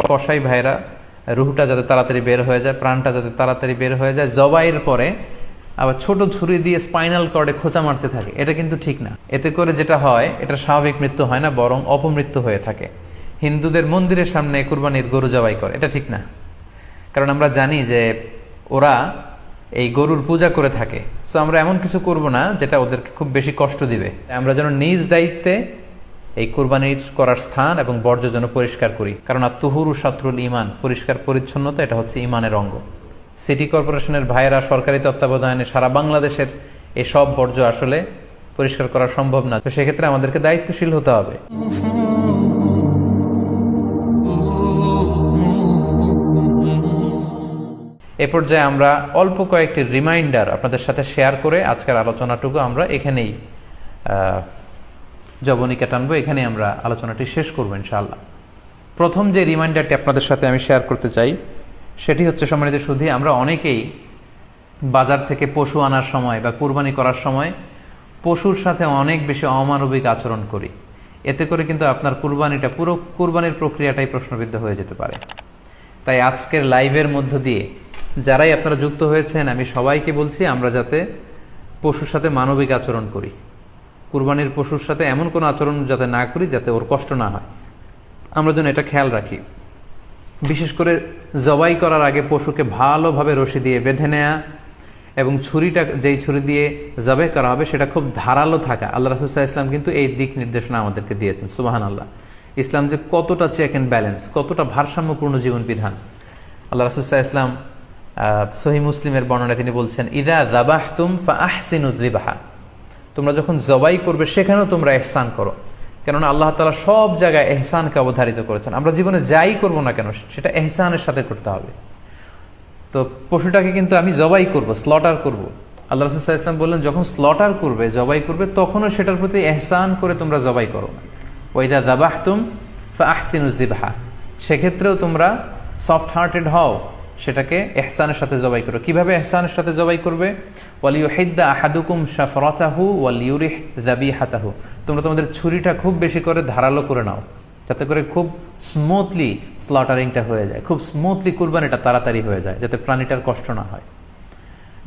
কসাই ভাইরা রুহটা যাতে তাড়াতাড়ি বের হয়ে যায়, প্রাণটা যাতে তাড়াতাড়ি বের হয়ে যায়, জবাইয়ের পরে আবার ছোট ছুরি দিয়ে স্পাইনাল কর্ডে খোঁচা মারতে থাকে, এটা কিন্তু ঠিক না। এতে করে যেটা হয়, এটা স্বাভাবিক মৃত্যু হয় না, বরং অপমৃত্যু হয়ে থাকে। হিন্দুদের মন্দিরের সামনে কুরবানির গরু জবাই করে, এটা ঠিক না। কারণ আমরা জানি যে ওরা এই গরুর পূজা করে থাকে। সো আমরা এমন কিছু করব না যেটা ওদেরকে খুব বেশি কষ্ট দিবে। আমরা যেন নিজ দায়িত্বে এই কুরবানির করার স্থান এবং বর্জ্য যেন পরিষ্কার করি। কারণ আত্মহুরু শাত্রুল ইমান, পরিষ্কার পরিচ্ছন্নতা এটা হচ্ছে ইমানের অঙ্গ। সিটি কর্পোরেশনের ভাইয়েরা সরকারি তত্ত্বাবধানে সারা বাংলাদেশের এই সব বর্জ্য আসলে পরিষ্কার করা সম্ভব না। তো সেক্ষেত্রে আমাদেরকে দায়িত্বশীল হতে হবে। এ পর্যায়ে আমরা অল্প কয়েকটি রিমাইন্ডার আপনাদের সাথে শেয়ার করে আজকের আলোচনাটুকু আমরা এখানেই জবনিকা টানবো, এখানে আমরা আলোচনাটি শেষ করবো ইনশাআল্লাহ। প্রথম যে রিমাইন্ডারটি আপনাদের সাথে আমি শেয়ার করতে চাই সেটি হচ্ছে, সম্মানিত সুধী, আমরা অনেকেই বাজার থেকে পশু আনার সময় বা কুরবানি করার সময় পশুর সাথে অনেক বেশি অমানবিক আচরণ করি। এতে করে কিন্তু আপনার কুরবানিটা, পুরো কুরবানির প্রক্রিয়াটাই প্রশ্নবিদ্ধ হয়ে যেতে পারে। তাই আজকের লাইভের মধ্য দিয়ে যারাই আপনারা যুক্ত হয়েছেন, আমি সবাইকে বলছি আমরা যাতে পশুর সাথে মানবিক আচরণ করি, কুরবানির পশুর সাথে এমন কোনো আচরণ যাতে না করি যাতে ওর কষ্ট না হয়, আমরা যেন এটা খেয়াল রাখি। বিশেষ করে জবাই করার আগে পশুকে ভালোভাবে রশি দিয়ে বেঁধে নেয়া এবং ছুরিটা, যেই ছুরি দিয়ে জবাই করা হবে সেটা খুব ধারালো থাকা। আল্লাহ রাসূল সাল্লাল্লাহু আলাইহি ওয়াসাল্লাম কিন্তু এই দিক নির্দেশনা আমাদেরকে দিয়েছেন। সুবহানাল্লাহ, ইসলাম যে কতটা চেক অ্যান্ড ব্যালেন্স, কতটা ভারসাম্যপূর্ণ জীবন বিধান। আল্লাহ রাসূল সাল্লাল্লাহু আলাইহি ওয়াসাল্লাম সহিহ মুসলিমের বর্ণনায় তিনি বলছেন, ইযা যাবাহতুম ফাআহসিনু যিবহা, তোমরা যখন জবাই করবে সেখানেও তোমরা ইহসান করো। কেননা আল্লাহ তাআলা সব জায়গায় ইহসানকে অবধারিত করেছেন। আমরা জীবনে যাই করব না কেন সেটা ইহসানের সাথে করতে হবে। তো পশুটাকে কিন্তু আমি জবাই করব, স্লটার করব, আল্লাহ রাসূল সাল্লাল্লাহু আলাইহি ওয়াসাল্লাম বললেন যখন স্লটার করবে, জবাই করবে, তখনও সেটার প্রতি ইহসান করে তোমরা জবাই করো না। ওয়া ইযা যাবাহতুম ফাআহসিনু যিবহা, সেক্ষেত্রেও তোমরা সফট হার্টেড হও, সেটাকে ইহসানের সাথে জবাই করো। কিভাবে ইহসানের সাথে জবাই করবে? ওয়ালিউহিদ্দা আহাদুকুম শাফরাতাহু ওয়ালিউরিহ যাবিহাতাহু, তোমরা তোমাদের ছুরিটা খুব বেশি করে ধারালো করে নাও, যাতে করে খুব স্মুথলি স্লটারিংটা হয়ে যায়, খুব স্মুথলি কুরবানিটা তাড়াতাড়ি হয়ে যায়, যাতে প্রাণীটার কষ্ট না হয়।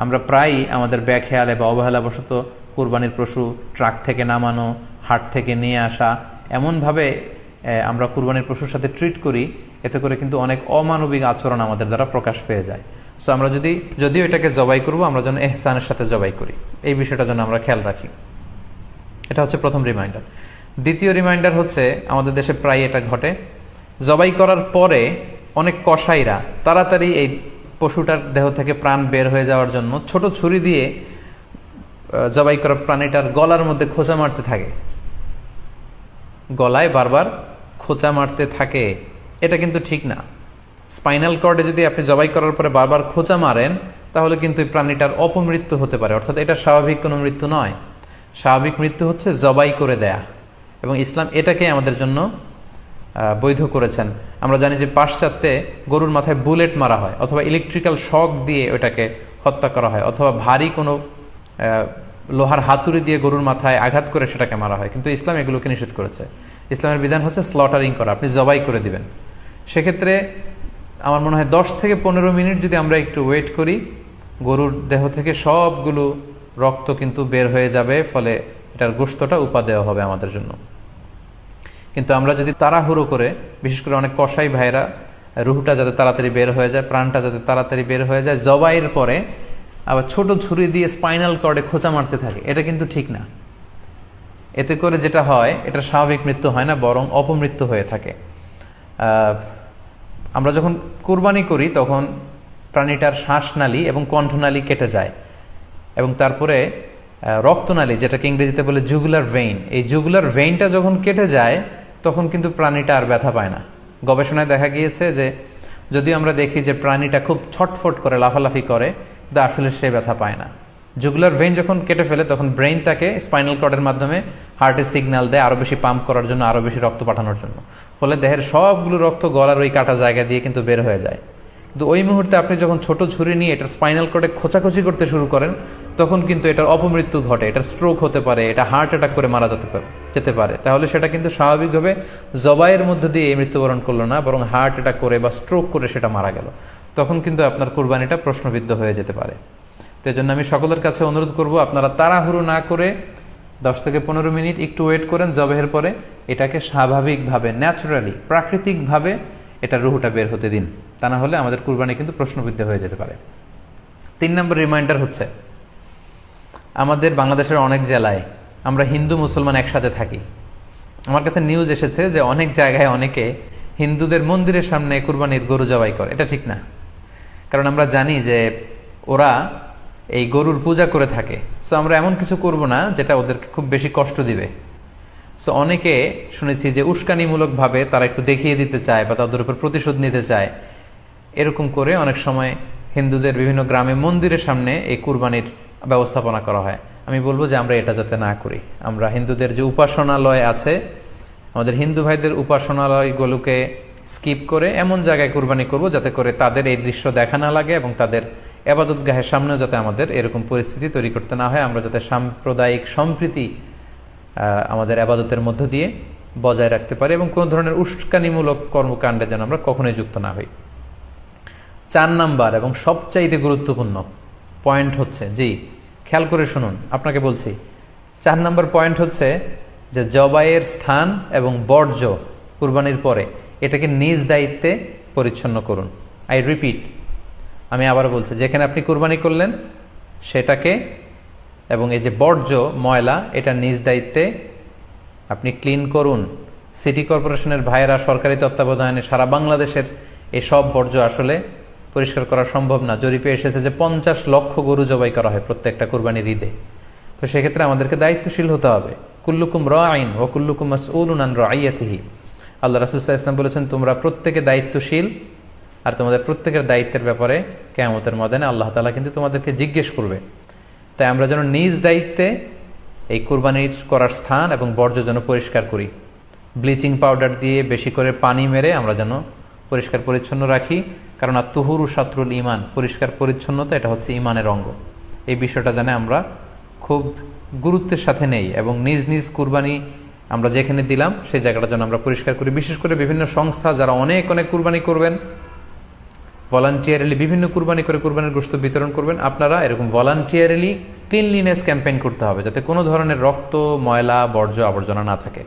আমরা প্রায়ই আমাদের ব্যাখেয়ালে বা অবহেলাবশত কুরবানির পশু ট্রাক থেকে নামানো, হাট থেকে নিয়ে আসা, এমনভাবে আমরা কুরবানির পশুর সাথে ট্রিট করি, এতে করে কিন্তু অনেক অমানবিক আচরণ আমাদের দ্বারা প্রকাশ পেয়ে যায়। সো আমরা যদিও এটাকে জবাই করব, আমরা যেন ইহসানের সাথে জবাই করি, এই বিষয়টা যেন আমরা খেয়াল রাখি। এটা হচ্ছে প্রথম রিমাইন্ডার। দ্বিতীয় রিমাইন্ডার হচ্ছে, আমাদের দেশে প্রায় এটা ঘটে, জবাই করার পরে অনেক কসাইরা তাড়াতাড়ি এই পশুটার দেহ থেকে প্রাণ বের হয়ে যাওয়ার জন্য ছোট ছুরি দিয়ে জবাই করা প্রাণীটার গলার মধ্যে খোঁচা মারতে থাকে, গলায় বারবার খোঁচা মারতে থাকে। এটা কিন্তু ঠিক না। স্পাইনাল কর্ডে যদি আপনি জবাই করার পরে বারবার খোঁচা মারেন, তাহলে কিন্তু এই প্রাণীটার অপমৃত্যু হতে পারে, অর্থাৎ এটা স্বাভাবিক কোনো মৃত্যু নয়। স্বাভাবিক মৃত্যু হচ্ছে জবাই করে দেয়া, এবং ইসলাম এটাকে আমাদের জন্য বৈধ করেছেন। আমরা জানি যে পাশ্চাত্যে গরুর মাথায় বুলেট মারা হয়, অথবা ইলেকট্রিক্যাল শক দিয়ে ওটাকে হত্যা করা হয়, অথবা ভারী কোনো লোহার হাতুড়ি দিয়ে গরুর মাথায় আঘাত করে সেটাকে মারা হয়। কিন্তু ইসলাম এগুলোকে নিষেধ করেছে। ইসলামের বিধান হচ্ছে স্লটারিং করা, আপনি জবাই করে দিবেন। সেক্ষেত্রে আমার মনে হয় 10 থেকে 15 মিনিট যদি আমরা একটু ওয়েট করি, গরুর দেহ থেকে সবগুলো রক্ত কিন্তু বের হয়ে যাবে, ফলে এটার গোশতটা উপাদেয় হবে আমাদের জন্য। কিন্তু আমরা যদি তাড়াহুড়ো করে, বিশেষ করে অনেক কসাই ভাইরা রুহটা যাতে তাড়াতাড়ি বের হয়ে যায়, প্রাণটা যাতে তাড়াতাড়ি বের হয়ে যায়, জবাইয়ের পরে আবার ছোট ছুরি দিয়ে স্পাইনাল কর্ডে খোঁচা মারতে থাকে, এটা কিন্তু ঠিক না। এতে করে যেটা হয়, এটা স্বাভাবিক মৃত্যু হয় না, বরং অপমৃত্যু হয়ে থাকে। আমরা যখন কুরবানি করি তখন প্রাণীটার শ্বাসনালী এবং কণ্ঠনালী কেটে যায়, এবং তারপরে রক্তনালী, যেটাকে ইংরেজিতে বলে জুগুলার ভেইন, এই জুগুলার ভেইনটা যখন কেটে যায় তখন কিন্তু প্রাণীটা আর ব্যথা পায় না। গবেষণায় দেখা গিয়েছে যে যদিও আমরা দেখি যে প্রাণীটা খুব ছটফট করে, লাফালাফি করে, কিন্তু আসলে সে ব্যথা পায় না। জুগুলার ভেইন যখন কেটে ফেলে তখন ব্রেইন তাকে স্পাইনাল কর্ডের মাধ্যমে হার্টে সিগন্যাল দেয় আরো বেশি পাম্প করার জন্য, আরো বেশি রক্ত পাঠানোর জন্য। ফলে দেহের সবগুলো রক্ত গলার ওই কাটা জায়গা দিয়ে কিন্তু বের হয়ে যায়। তো ওই মুহূর্তে আপনি যখন ছোট ছুরি নিয়ে এটার স্পাইনাল কর্ডে খোঁচাখুচি করতে শুরু করেন, তখন কিন্তু এটার অপমৃত্যু ঘটে, এটার স্ট্রোক হতে পারে, এটা হার্ট অ্যাটাক করে মারা যেতে পারে। তাহলে সেটা কিন্তু স্বাভাবিকভাবে জবাইয়ের মধ্যে দিয়ে মৃত্যুবরণ করলো না, বরং হার্ট অ্যাটাক করে বা স্ট্রোক করে সেটা মারা গেল। তখন কিন্তু আপনার কুরবানিটা প্রশ্নবিদ্ধ হয়ে যেতে পারে। তো এই জন্য আমি সকলের কাছে অনুরোধ করব, আপনারা তাড়াহুড়ো না করে 10 থেকে 15 মিনিট একটু ওয়েট করেন জবাহের পরে, এটাকে স্বাভাবিকভাবে, ন্যাচারালি, প্রাকৃতিকভাবে এটার রুহুটা বের হতে দিন। তা না হলে আমাদের কুরবানি কিন্তু প্রশ্নবিদ্ধ হয়ে যেতে পারে। 3 নম্বর রিমাইন্ডার হচ্ছে, আমাদের বাংলাদেশের অনেক জেলায় আমরা হিন্দু মুসলমান একসাথে থাকি। আমার কাছে নিউজ এসেছে যে অনেক জায়গায় অনেকে হিন্দুদের মন্দিরের সামনে কুরবানির গরু জবাই করে। এটা ঠিক না, কারণ আমরা জানি যে ওরা এই গরুর পূজা করে থাকে। সো আমরা এমন কিছু করব না যেটা ওদেরকে খুব বেশি কষ্ট দিবে। সো অনেকে শুনেছি যে উস্কানিমূলকভাবে তারা একটু দেখিয়ে দিতে চায় বা তাদের উপর প্রতিশোধ নিতে চায়। এরকম করে অনেক সময় হিন্দুদের বিভিন্ন গ্রামে মন্দিরের সামনে এই কুরবানির ব্যবস্থাপনা করা হয়। আমি বলবো যে আমরা এটা যাতে না করি। আমরা হিন্দুদের যে উপাসনালয় আছে, আমাদের হিন্দু ভাইদের উপাসনালয়গুলোকে স্কিপ করে এমন জায়গায় কুরবানি করব যাতে করে তাদের এই দৃশ্য দেখা না লাগে এবং তাদের এবাদতগাহের সামনেও যাতে আমাদের এরকম পরিস্থিতি তৈরি করতে না হয়। আমরা যাতে সাম্প্রদায়িক সম্প্রীতি আমাদের আবাদতের মধ্য দিয়ে বজায় রাখতে পারি এবং কোনো ধরনের উস্কানিমূলক কর্মকাণ্ডে যেন আমরা কখনোই যুক্ত না হই। 4 নাম্বার এবং সবচাইতে গুরুত্বপূর্ণ পয়েন্ট হচ্ছে, জি খেয়াল করে শুনুন, আপনাকে বলছি, 4 নাম্বার পয়েন্ট হচ্ছে যে জবাইয়ের স্থান এবং বর্জ্য কুরবানির পরে এটাকে নিজ দায়িত্বে পরিচ্ছন্ন করুন। আই রিপিট, আমি আবার বলছি, যেখানে আপনি কুরবানি করলেন সেটাকে এবং এই যে বর্জ্য ময়লা, এটা নিজ দায়িত্বে আপনি ক্লিন করুন। সিটি কর্পোরেশনের ভাইয়েরা সরকারি তত্ত্বাবধানে সারা বাংলাদেশের এই সব বর্জ্য আসলে পরিষ্কার করা সম্ভব না। জরিপে এসেছে যে 50 লক্ষ গরু জবাই করা হয় প্রত্যেকটা কুরবানির ঈদে। তো সেক্ষেত্রে আমাদেরকে দায়িত্বশীল হতে হবে। কুল্লুকুম রাঈন ওয়া কুল্লুকুম মাসউলুন আন রাইয়াতিহি। আল্লাহ রাসূল সাল্লাল্লাহু আলাইহি ওয়াসাল্লাম বলেছেন, তোমরা প্রত্যেকে দায়িত্বশীল, আর তোমাদের প্রত্যেকের দায়িত্বের ব্যাপারে কিয়ামতের ময়দানে আল্লাহ তাআলা কিন্তু তোমাদেরকে জিজ্ঞেস করবে। তাই আমরা যেন নিজ দায়িত্বে এই কুরবানির করার স্থান এবং বর্জ্য যেন পরিষ্কার করি। ব্লিচিং পাউডার দিয়ে বেশি করে পানি মেরে আমরা যেন পরিষ্কার পরিচ্ছন্ন রাখি, কারণ আত-তুহুরু শাতরুল ঈমান, পরিষ্কার পরিচ্ছন্নতা এটা হচ্ছে ঈমানের অঙ্গ। এই বিষয়টা জানে আমরা খুব গুরুত্বের সাথে নেই এবং নিজ নিজ কুরবানি আমরা যেখানে দিলাম সেই জায়গাটা যেন আমরা পরিষ্কার করি। বিশেষ করে বিভিন্ন সংস্থা যারা অনেক অনেক কুরবানি করবেন, ভলান্টিয়ারিলি বিভিন্ন কুরবানি করে কুরবানির গোশত বিতরণ করবেন, আপনারা এরকম ভলান্টিয়ারিলি ক্লিনলিনেস ক্যাম্পেইন করতে হবে যাতে কোনো ধরনের রক্ত, ময়লা, বর্জ্য, আবর্জনা না থাকে।